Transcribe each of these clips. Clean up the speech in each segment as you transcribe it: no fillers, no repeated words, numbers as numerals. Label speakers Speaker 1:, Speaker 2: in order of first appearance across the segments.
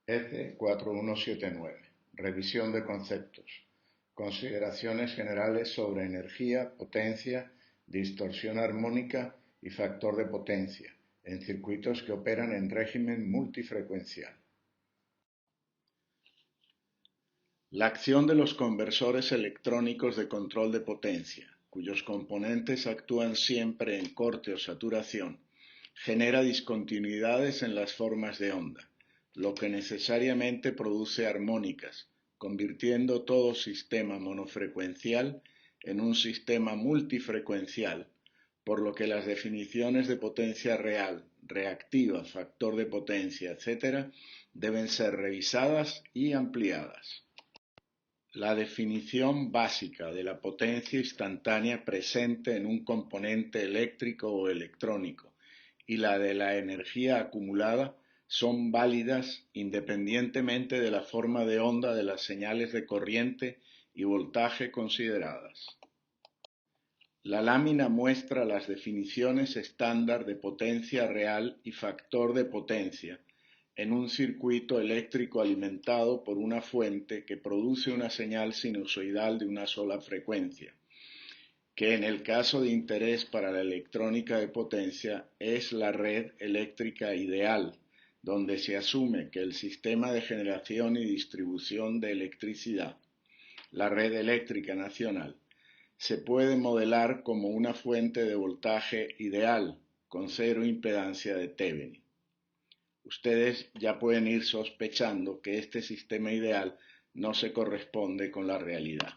Speaker 1: EC4179. Revisión de conceptos. Consideraciones generales sobre energía, potencia, distorsión armónica y factor de potencia en circuitos que operan en régimen multifrecuencial. La acción de los conversores electrónicos de control de potencia, cuyos componentes actúan siempre en corte o saturación, genera discontinuidades en las formas de onda, lo que necesariamente produce armónicas, convirtiendo todo sistema monofrecuencial en un sistema multifrecuencial, por lo que las definiciones de potencia real, reactiva, factor de potencia, etc., deben ser revisadas y ampliadas. La definición básica de la potencia instantánea presente en un componente eléctrico o electrónico y la de la energía acumulada son válidas independientemente de la forma de onda de las señales de corriente y voltaje consideradas. La lámina muestra las definiciones estándar de potencia real y factor de potencia en un circuito eléctrico alimentado por una fuente que produce una señal sinusoidal de una sola frecuencia, que en el caso de interés para la electrónica de potencia es la red eléctrica ideal, donde se asume que el sistema de generación y distribución de electricidad, la red eléctrica nacional, se puede modelar como una fuente de voltaje ideal con cero impedancia de Thevenin. Ustedes ya pueden ir sospechando que este sistema ideal no se corresponde con la realidad.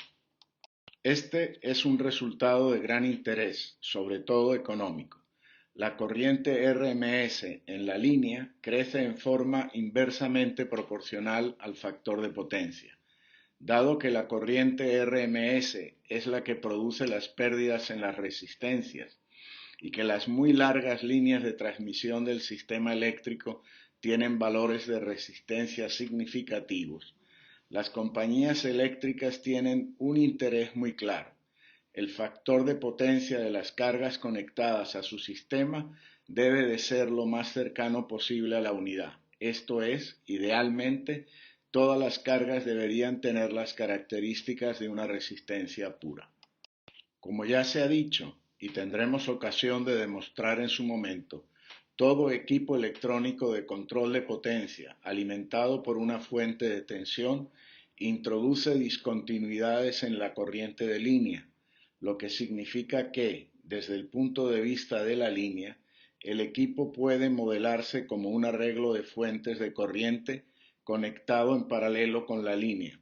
Speaker 1: Este es un resultado de gran interés, sobre todo económico. La corriente RMS en la línea crece en forma inversamente proporcional al factor de potencia. Dado que la corriente RMS es la que produce las pérdidas en las resistencias y que las muy largas líneas de transmisión del sistema eléctrico tienen valores de resistencia significativos, las compañías eléctricas tienen un interés muy claro. El factor de potencia de las cargas conectadas a su sistema debe de ser lo más cercano posible a la unidad. Esto es, idealmente, todas las cargas deberían tener las características de una resistencia pura. Como ya se ha dicho, y tendremos ocasión de demostrar en su momento, todo equipo electrónico de control de potencia alimentado por una fuente de tensión introduce discontinuidades en la corriente de línea, lo que significa que, desde el punto de vista de la línea, el equipo puede modelarse como un arreglo de fuentes de corriente conectado en paralelo con la línea,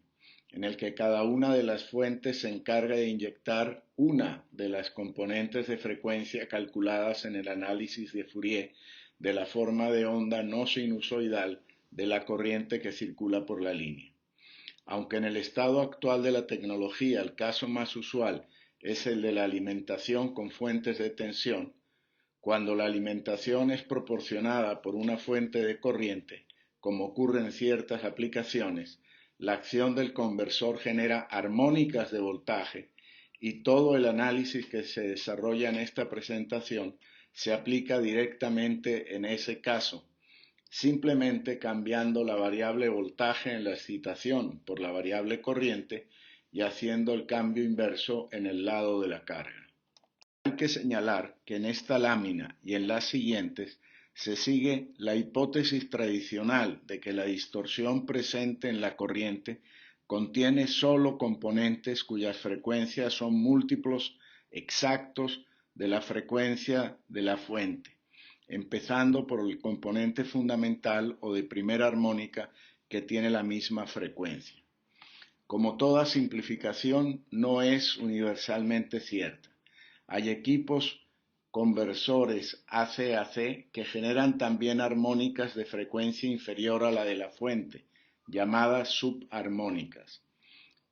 Speaker 1: en el que cada una de las fuentes se encarga de inyectar una de las componentes de frecuencia calculadas en el análisis de Fourier de la forma de onda no sinusoidal de la corriente que circula por la línea. Aunque en el estado actual de la tecnología el caso más usual es el de la alimentación con fuentes de tensión, cuando la alimentación es proporcionada por una fuente de corriente, como ocurre en ciertas aplicaciones, la acción del conversor genera armónicas de voltaje y todo el análisis que se desarrolla en esta presentación se aplica directamente en ese caso, simplemente cambiando la variable voltaje en la excitación por la variable corriente y haciendo el cambio inverso en el lado de la carga. Hay que señalar que en esta lámina y en las siguientes se sigue la hipótesis tradicional de que la distorsión presente en la corriente contiene solo componentes cuyas frecuencias son múltiplos exactos de la frecuencia de la fuente, empezando por el componente fundamental o de primera armónica que tiene la misma frecuencia. Como toda simplificación, no es universalmente cierta. Hay equipos conversores AC-AC que generan también armónicas de frecuencia inferior a la de la fuente, llamadas subarmónicas.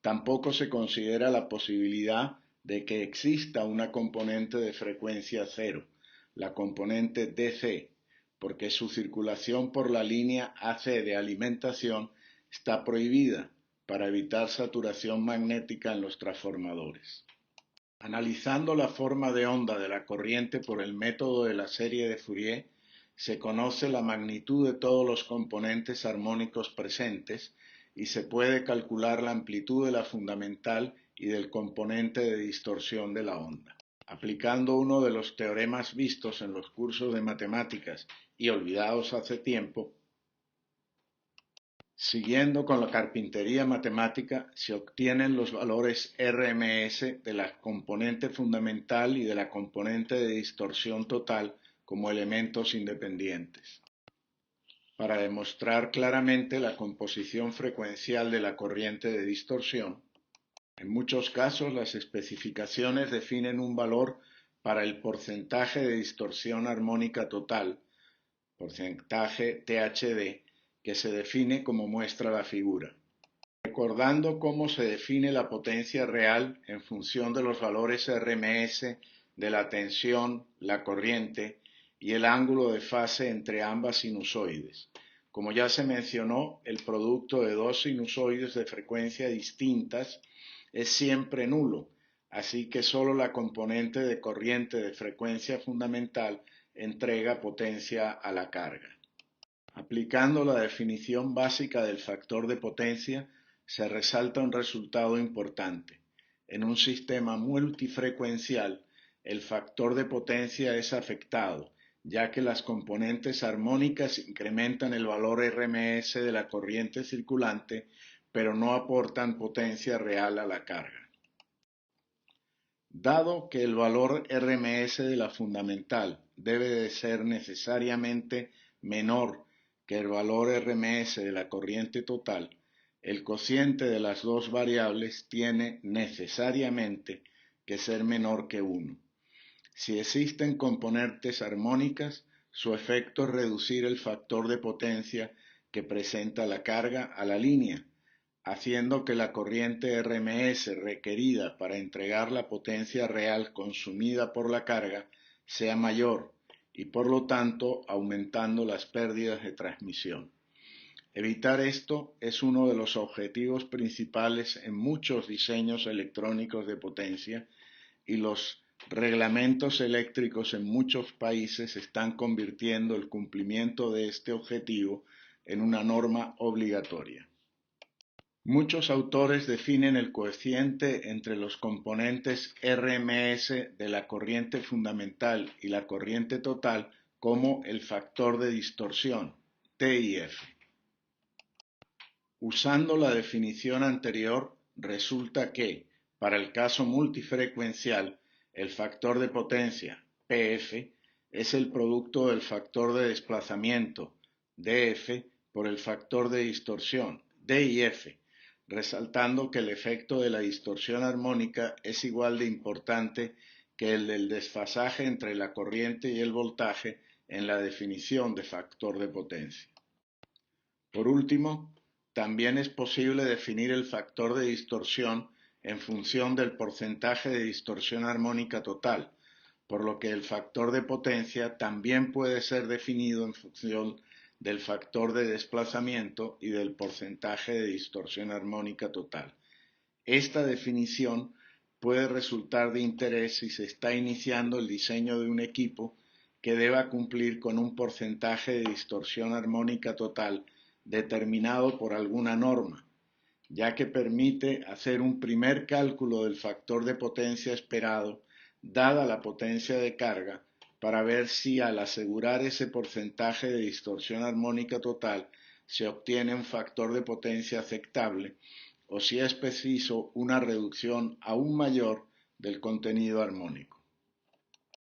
Speaker 1: Tampoco se considera la posibilidad de que exista una componente de frecuencia cero, la componente DC, porque su circulación por la línea AC de alimentación está prohibida para evitar saturación magnética en los transformadores. Analizando la forma de onda de la corriente por el método de la serie de Fourier, se conoce la magnitud de todos los componentes armónicos presentes y se puede calcular la amplitud de la fundamental y del componente de distorsión de la onda. Aplicando uno de los teoremas vistos en los cursos de matemáticas y olvidados hace tiempo, siguiendo con la carpintería matemática, se obtienen los valores RMS de la componente fundamental y de la componente de distorsión total como elementos independientes. Para demostrar claramente la composición frecuencial de la corriente de distorsión, en muchos casos las especificaciones definen un valor para el porcentaje de distorsión armónica total, porcentaje THD, que se define como muestra la figura. Recordando cómo se define la potencia real en función de los valores RMS de la tensión, la corriente y el ángulo de fase entre ambas sinusoides. Como ya se mencionó, el producto de dos sinusoides de frecuencia distintas es siempre nulo, así que solo la componente de corriente de frecuencia fundamental entrega potencia a la carga. Aplicando la definición básica del factor de potencia, se resalta un resultado importante. En un sistema multifrecuencial, el factor de potencia es afectado, ya que las componentes armónicas incrementan el valor RMS de la corriente circulante, pero no aportan potencia real a la carga. Dado que el valor RMS de la fundamental debe de ser necesariamente menor que el valor RMS de la corriente total, el cociente de las dos variables tiene necesariamente que ser menor que 1. Si existen componentes armónicas, su efecto es reducir el factor de potencia que presenta la carga a la línea, haciendo que la corriente RMS requerida para entregar la potencia real consumida por la carga sea mayor y por lo tanto aumentando las pérdidas de transmisión. Evitar esto es uno de los objetivos principales en muchos diseños electrónicos de potencia y los reglamentos eléctricos en muchos países están convirtiendo el cumplimiento de este objetivo en una norma obligatoria. Muchos autores definen el cociente entre los componentes RMS de la corriente fundamental y la corriente total como el factor de distorsión, TIF. Usando la definición anterior, resulta que, para el caso multifrecuencial, el factor de potencia, PF, es el producto del factor de desplazamiento, DF, por el factor de distorsión, DIF, resaltando que el efecto de la distorsión armónica es igual de importante que el del desfasaje entre la corriente y el voltaje en la definición de factor de potencia. Por último, también es posible definir el factor de distorsión en función del porcentaje de distorsión armónica total, por lo que el factor de potencia también puede ser definido en función del factor de desplazamiento y del porcentaje de distorsión armónica total. Esta definición puede resultar de interés si se está iniciando el diseño de un equipo que deba cumplir con un porcentaje de distorsión armónica total determinado por alguna norma, ya que permite hacer un primer cálculo del factor de potencia esperado dada la potencia de carga para ver si al asegurar ese porcentaje de distorsión armónica total se obtiene un factor de potencia aceptable o si es preciso una reducción aún mayor del contenido armónico.